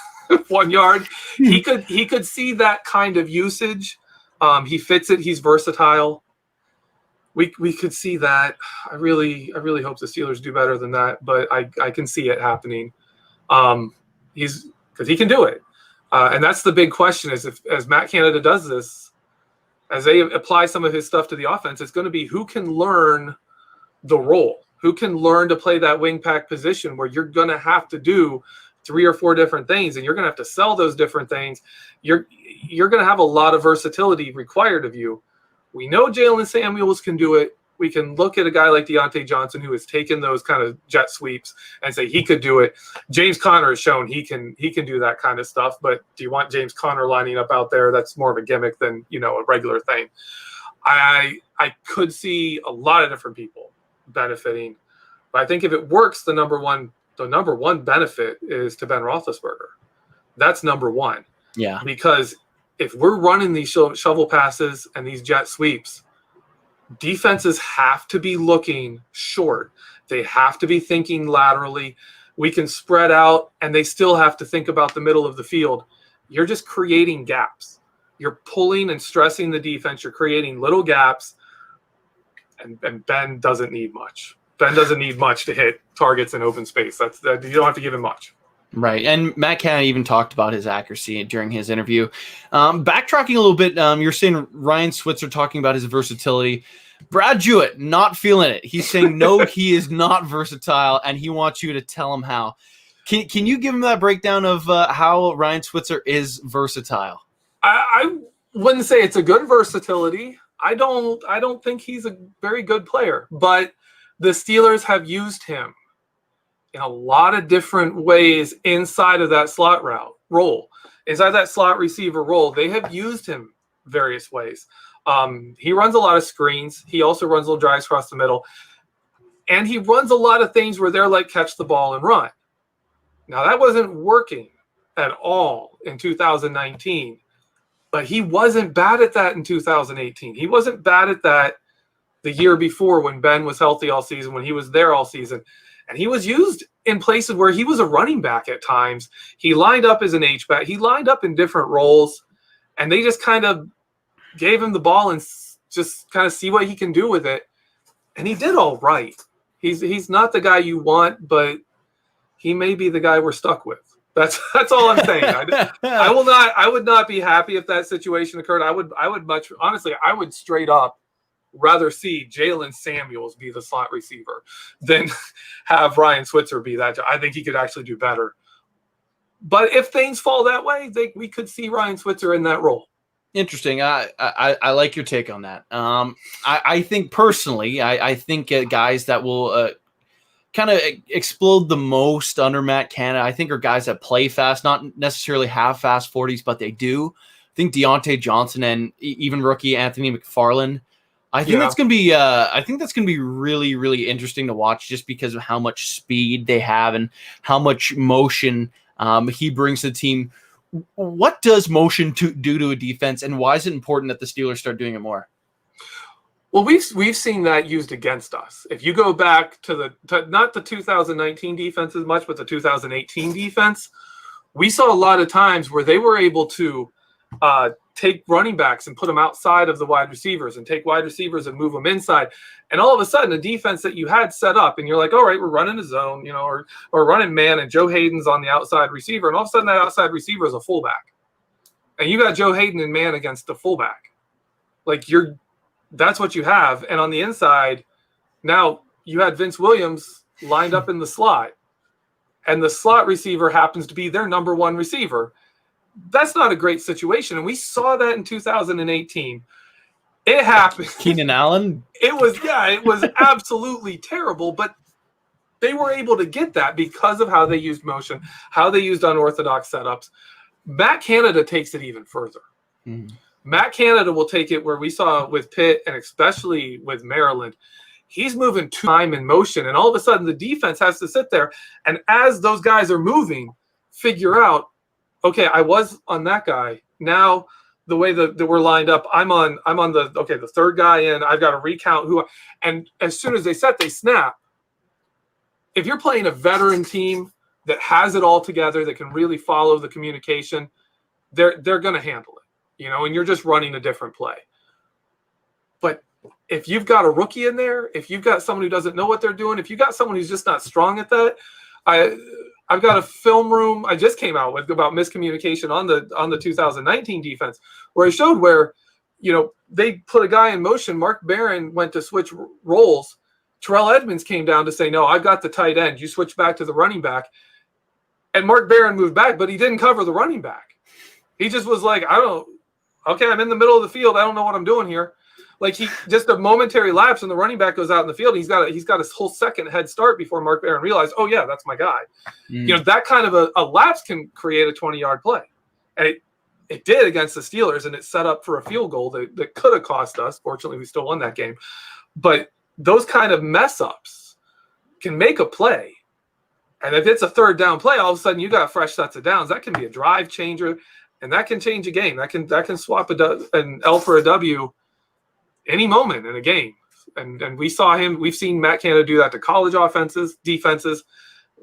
1 yard. He could see that kind of usage. He fits it. He's versatile. We could see that. I really hope the Steelers do better than that, but I can see it happening. Because he can do it, and that's the big question: is as Matt Canada does this, as they apply some of his stuff to the offense, it's going to be who can learn the role, who can learn to play that wing pack position where you're going to have to do 3 or 4 different things, and you're going to have to sell those different things. You're going to have a lot of versatility required of you. We know Jalen Samuels can do it. We can look at a guy like Deontay Johnson who has taken those kind of jet sweeps and say he could do it. James Conner has shown he can do that kind of stuff. But do you want James Conner lining up out there? That's more of a gimmick than a regular thing. I could see a lot of different people benefiting, but I think if it works, the number one benefit is to Ben Roethlisberger. That's number one. Yeah, because if we're running these shovel passes and these jet sweeps, defenses have to be looking short. They have to be thinking laterally. We can spread out, and they still have to think about the middle of the field. You're just creating gaps. You're pulling and stressing the defense. You're creating little gaps, and Ben doesn't need much. Ben doesn't need much to hit targets in open space. You don't have to give him much. Right, and Matt Canada even talked about his accuracy during his interview. Backtracking a little bit, you're saying Ryan Switzer talking about his versatility. Brad Jewett, not feeling it. He's saying, no, he is not versatile, and he wants you to tell him how. Can you give him that breakdown of how Ryan Switzer is versatile? I wouldn't say it's a good versatility. I don't think he's a very good player, but the Steelers have used him in a lot of different ways inside of that slot role. Inside that slot receiver role, they have used him various ways. He runs a lot of screens. He also runs little drives across the middle. And he runs a lot of things where they're like catch the ball and run. Now, that wasn't working at all in 2019, but he wasn't bad at that in 2018. He wasn't bad at that the year before when Ben was healthy all season, when he was there all season. And he was used in places where he was a running back at times. He lined up as an H-back. He lined up in different roles, and they just kind of gave him the ball and just kind of see what he can do with it. And he did all right. He's not the guy you want, but he may be the guy we're stuck with. That's all I'm saying. I would not be happy if that situation occurred. I would much honestly, I would straight up rather see Jalen Samuels be the slot receiver than have Ryan Switzer be that. I think he could actually do better. But if things fall that way, we could see Ryan Switzer in that role. Interesting. I like your take on that. I think personally, I think guys that will kind of explode the most under Matt Canada, I think, are guys that play fast, not necessarily have fast 40s, but they do. I think Deontay Johnson and even rookie Anthony McFarland. I think that's going to be really, really interesting to watch, just because of how much speed they have and how much motion he brings to the team. What does motion do to a defense, and why is it important that the Steelers start doing it more? Well, we've seen that used against us. If you go back to not the 2019 defense as much, but the 2018 defense, we saw a lot of times where they were able to take running backs and put them outside of the wide receivers, and take wide receivers and move them inside. And all of a sudden, a defense that you had set up, and you're like, all right, we're running a zone, or running man, and Joe Hayden's on the outside receiver, and all of a sudden that outside receiver is a fullback, and you got Joe Hayden in man against the fullback. Like, that's what you have. And on the inside, now you had Vince Williams lined up in the slot, and the slot receiver happens to be their number one receiver. That's not a great situation. And we saw that in 2018. It happened. Keenan Allen? It was absolutely terrible, but they were able to get that because of how they used motion, how they used unorthodox setups. Matt Canada takes it even further. Mm. Matt Canada will take it where we saw with Pitt, and especially with Maryland. He's moving time in motion, and all of a sudden the defense has to sit there, and as those guys are moving, figure out, okay, I was on that guy. Now the way that we're lined up, I'm on the third guy in. I've got to recount and as soon as they snap. If you're playing a veteran team that has it all together, that can really follow the communication, they're going to handle it, and you're just running a different play. But if you've got a rookie in there, if you've got someone who doesn't know what they're doing, if you've got someone who's just not strong at that, I've got a film room I just came out with about miscommunication on the 2019 defense, where I showed where, they put a guy in motion. Mark Barron went to switch roles. Terrell Edmonds came down to say, no, I've got the tight end. You switch back to the running back. And Mark Barron moved back, but he didn't cover the running back. He just was like, I'm in the middle of the field. I don't know what I'm doing here. Like, he just a momentary lapse, and the running back goes out in the field. He's got a whole second head start before Mark Barron realized, oh yeah, that's my guy. Mm. That kind of a lapse can create a 20-yard play, and it did against the Steelers, and it set up for a field goal that could have cost us. Fortunately, we still won that game. But those kind of mess ups can make a play, and if it's a third down play, all of a sudden you got fresh sets of downs. That can be a drive changer, and that can change a game. That can swap an L for a W any moment in a game. And we've seen Matt Canada do that to college defenses.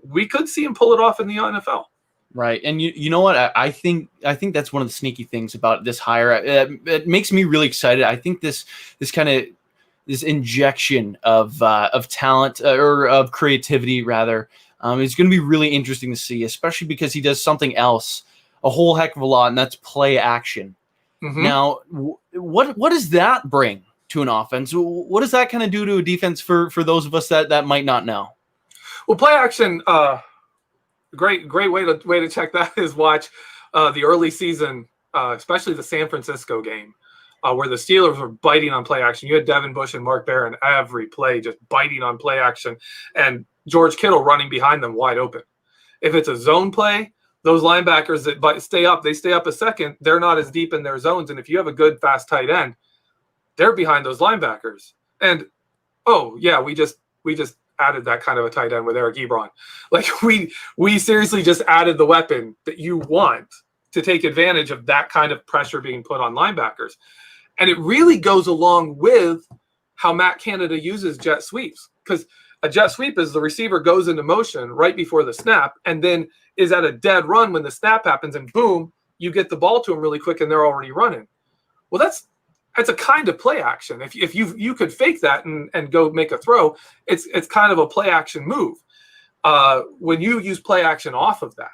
We could see him pull it off in the NFL. Right. And you know what? I think that's one of the sneaky things about this hire. It makes me really excited. I think this injection of talent, or of creativity rather, is going to be really interesting to see, especially because he does something else a whole heck of a lot, and that's play action. Mm-hmm. Now, what does that bring to an offense? What does that kind of do to a defense for those of us that might not know? Well, play action, great way to check that is watch the early season, especially the San Francisco game, where the Steelers were biting on play action. You had Devin Bush and Mark Barron every play just biting on play action, and George Kittle running behind them wide open. If it's a zone play, those linebackers that stay up a second, they're not as deep in their zones. And if you have a good, fast tight end, they're behind those linebackers. And, oh, yeah, we just added that kind of a tight end with Eric Ebron. Like, we seriously just added the weapon that you want to take advantage of that kind of pressure being put on linebackers. And it really goes along with how Matt Canada uses jet sweeps, because a jet sweep is the receiver goes into motion right before the snap and then is at a dead run when the snap happens, and boom, you get the ball to them really quick and they're already running. Well, it's a kind of play action. If you could fake that and go make a throw, it's kind of a play action move. When you use play action off of that,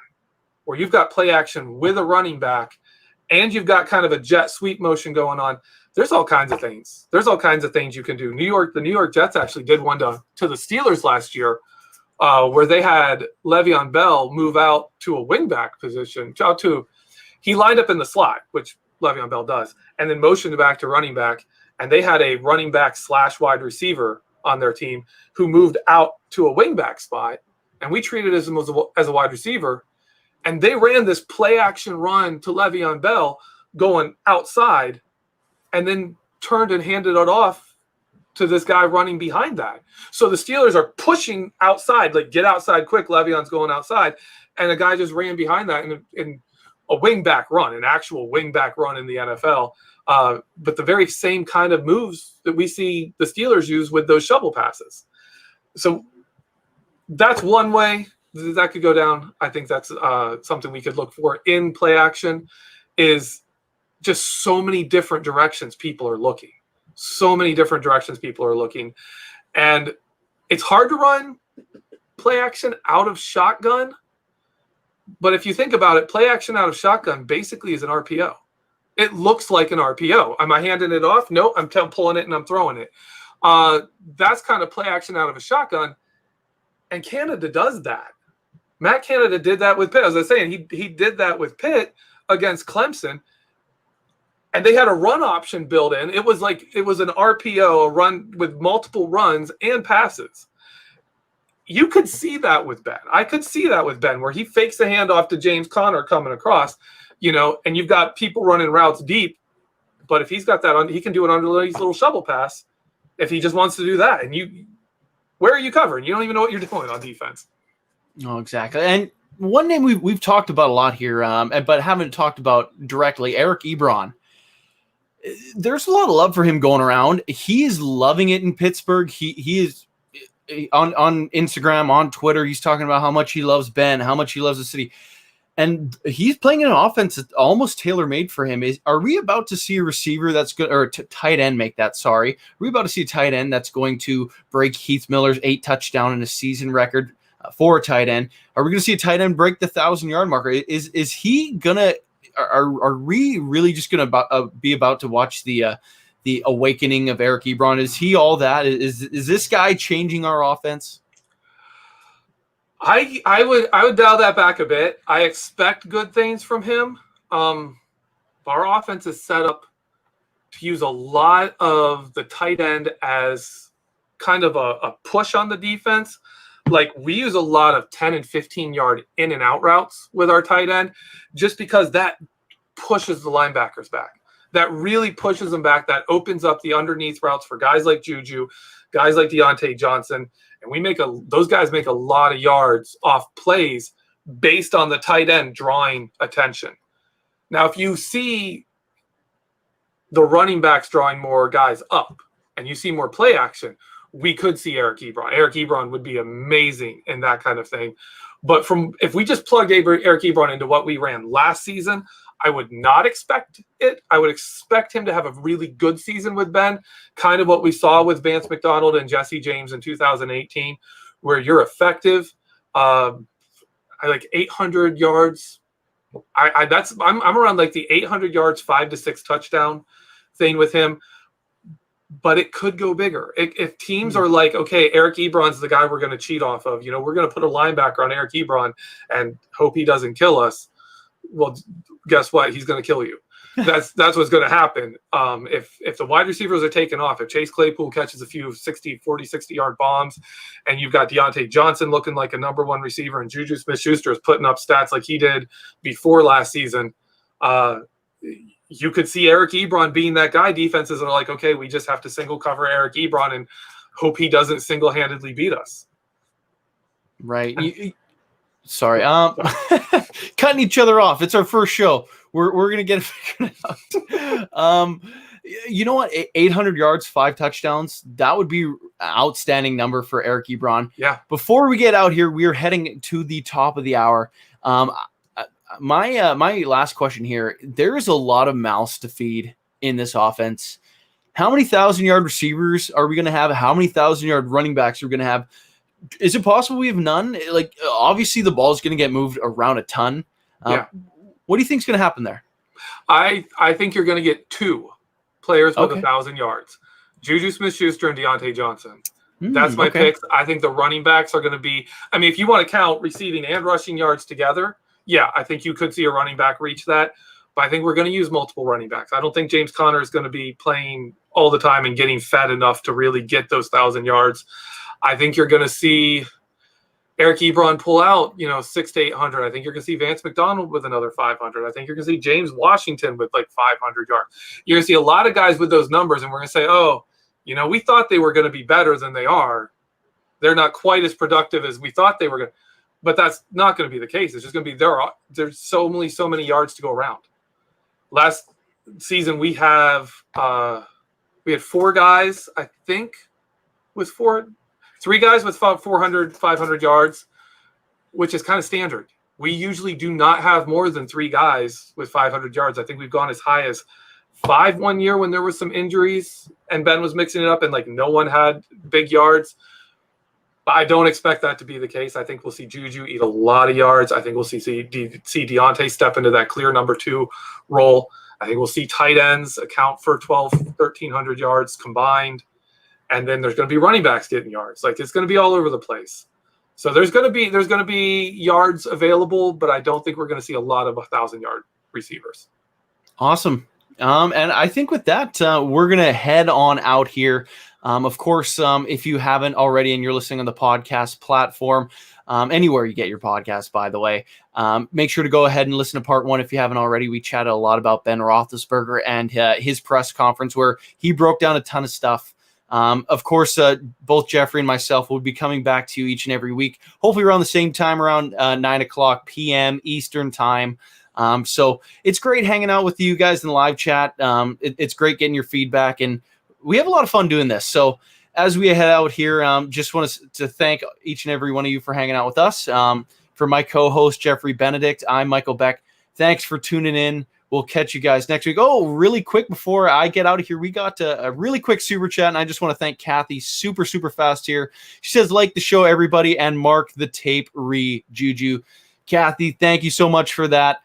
where you've got play action with a running back and you've got kind of a jet sweep motion going on, there's all kinds of things. There's all kinds of things you can do. The New York Jets actually did one to the Steelers last year, where they had Le'Veon Bell move out to a wingback position. He lined up in the slot, which Le'Veon Bell does, and then motioned back to running back. And they had a running back / wide receiver on their team who moved out to a wingback spot, and we treated him as a wide receiver. And they ran this play action run to Le'Veon Bell going outside, and then turned and handed it off to this guy running behind that. So the Steelers are pushing outside, like, get outside quick. Le'Veon's going outside. And the guy just ran behind that in a wingback run, an actual wingback run in the NFL. But the very same kind of moves that we see the Steelers use with those shovel passes. So that's one way that could go down. I think that's something we could look for in play action, is just so many different directions people are looking. So many different directions people are looking. And it's hard to run play action out of shotgun. But if you think about it, play action out of shotgun basically is an RPO. It looks like an RPO. Am I handing it off? No, I'm pulling it and I'm throwing it. That's kind of play action out of a shotgun. And Canada does that. Matt Canada did that with Pitt. As I was saying, he did that with Pitt against Clemson. And they had a run option built in. It was an RPO, a run with multiple runs and passes. You could see that with Ben. I could see that with Ben, where he fakes the handoff to James Conner coming across, and you've got people running routes deep. But if he's got that he can do it under his little shovel pass if he just wants to do that. And where are you covering? You don't even know what you're doing on defense. Oh, exactly. And one name we've talked about a lot here, but haven't talked about directly, Eric Ebron. There's a lot of love for him going around. He is loving it in Pittsburgh. He is on Instagram, on Twitter. He's talking about how much he loves Ben, how much he loves the city. And he's playing an offense that's almost tailor-made for him. Are we about to see a receiver that's good, or tight end make that? Sorry. Are we about to see a tight end that's going to break Heath Miller's 8 touchdown in a season record for a tight end? Are we going to see a tight end break the 1,000-yard marker? Is he going to Are we really just going to be about to watch the awakening of Eric Ebron? Is he all that? Is this guy changing our offense? I would dial that back a bit. I expect good things from him. Our offense is set up to use a lot of the tight end as kind of a push on the defense. Like, we use a lot of 10 and 15-yard in and out routes with our tight end, just because that pushes the linebackers back. That really pushes them back. That opens up the underneath routes for guys like Juju, guys like Deontay Johnson. And those guys make a lot of yards off plays based on the tight end drawing attention. Now, if you see the running backs drawing more guys up and you see more play action, we could see Eric Ebron. Eric Ebron would be amazing in that kind of thing. But if we just plugged Eric Ebron into what we ran last season, I would not expect it. I would expect him to have a really good season with Ben, kind of what we saw with Vance McDonald and Jesse James in 2018, where you're effective. I like 800 yards. I'm around like the 800 yards, 5 to 6 touchdown thing with him. But it could go bigger. If teams are like, okay, Eric Ebron's the guy we're going to cheat off of, we're going to put a linebacker on Eric Ebron and hope he doesn't kill us. Well, guess what? He's going to kill you. That's what's going to happen. If the wide receivers are taken off, if Chase Claypool catches a few 40, 60-yard bombs, and you've got Deontay Johnson looking like a number one receiver, and Juju Smith-Schuster is putting up stats like he did before last season, you could see Eric Ebron being that guy. Defenses are like, okay, we just have to single cover Eric Ebron and hope he doesn't single-handedly beat us. Right. Sorry. Cutting each other off. It's our first show. We're gonna get it figured out. You know what? 800 yards, 5 touchdowns. That would be an outstanding number for Eric Ebron. Yeah. Before we get out here, we are heading to the top of the hour. My last question here. There is a lot of mouths to feed in this offense. How many 1,000-yard receivers are we going to have? How many 1,000-yard running backs are we going to have? Is it possible we have none? Like, obviously the ball is going to get moved around a ton. Yeah. What do you think is going to happen there? I think you're going to get 2 players with Okay. 1,000 yards. Juju Smith-Schuster and Deontay Johnson. That's my picks. I think the running backs are going to be – I mean, if you want to count receiving and rushing yards together, yeah, I think you could see a running back reach that. But I think we're going to use multiple running backs. I don't think James Conner is going to be playing all the time and getting fed enough to really get those 1,000 yards. I think you're going to see Eric Ebron pull out, 600 to 800. I think you're going to see Vance McDonald with another 500. I think you're going to see James Washington with like 500 yards. You're going to see a lot of guys with those numbers, and we're going to say, oh, we thought they were going to be better than they are. They're not quite as productive as we thought they were going to. But that's not going to be the case. It's just going to be there's so many yards to go around. Last season we had 4 guys, I think, with 3 guys with 400, 500 yards, which is kind of standard. We usually do not have more than 3 guys with 500 yards. I think we've gone as high as 5 one year when there was some injuries and Ben was mixing it up and like no one had big yards. But I don't expect that to be the case. I think we'll see Juju eat a lot of yards. I think we'll see Deontay step into that clear number 2 role. I think we'll see tight ends account for 1,300 yards combined. And then there's going to be running backs getting yards. Like, it's going to be all over the place. So there's going to be yards available, but I don't think we're going to see a lot of 1,000-yard receivers. Awesome. And I think with that, we're going to head on out here. Of course, if you haven't already and you're listening on the podcast platform, anywhere you get your podcast, by the way, make sure to go ahead and listen to part 1 if you haven't already. We chatted a lot about Ben Roethlisberger and his press conference where he broke down a ton of stuff. Of course, both Jeffrey and myself will be coming back to you each and every week, hopefully around the same time, around 9:00 p.m. Eastern time. So it's great hanging out with you guys in the live chat. It's great getting your feedback, and we have a lot of fun doing this. So as we head out here, just want to thank each and every one of you for hanging out with us. For my co-host, Jeffrey Benedict, I'm Michael Beck. Thanks for tuning in. We'll catch you guys next week. Oh, really quick before I get out of here, we got a really quick super chat, and I just want to thank Kathy super fast here. She says, like the show, everybody, and mark the tape Juju. Kathy, thank you so much for that.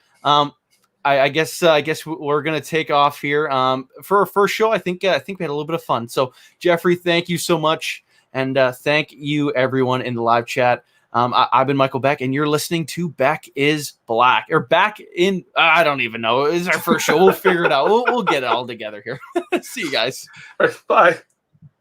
I guess we're gonna take off here. For our first show, I think we had a little bit of fun. So Jeffrey, thank you so much, and thank you everyone in the live chat. I've been Michael Beck, and you're listening to Beck is Black, or Back in. I don't even know. It's our first show. We'll figure it out. We'll get it all together here. See you guys. All right, bye.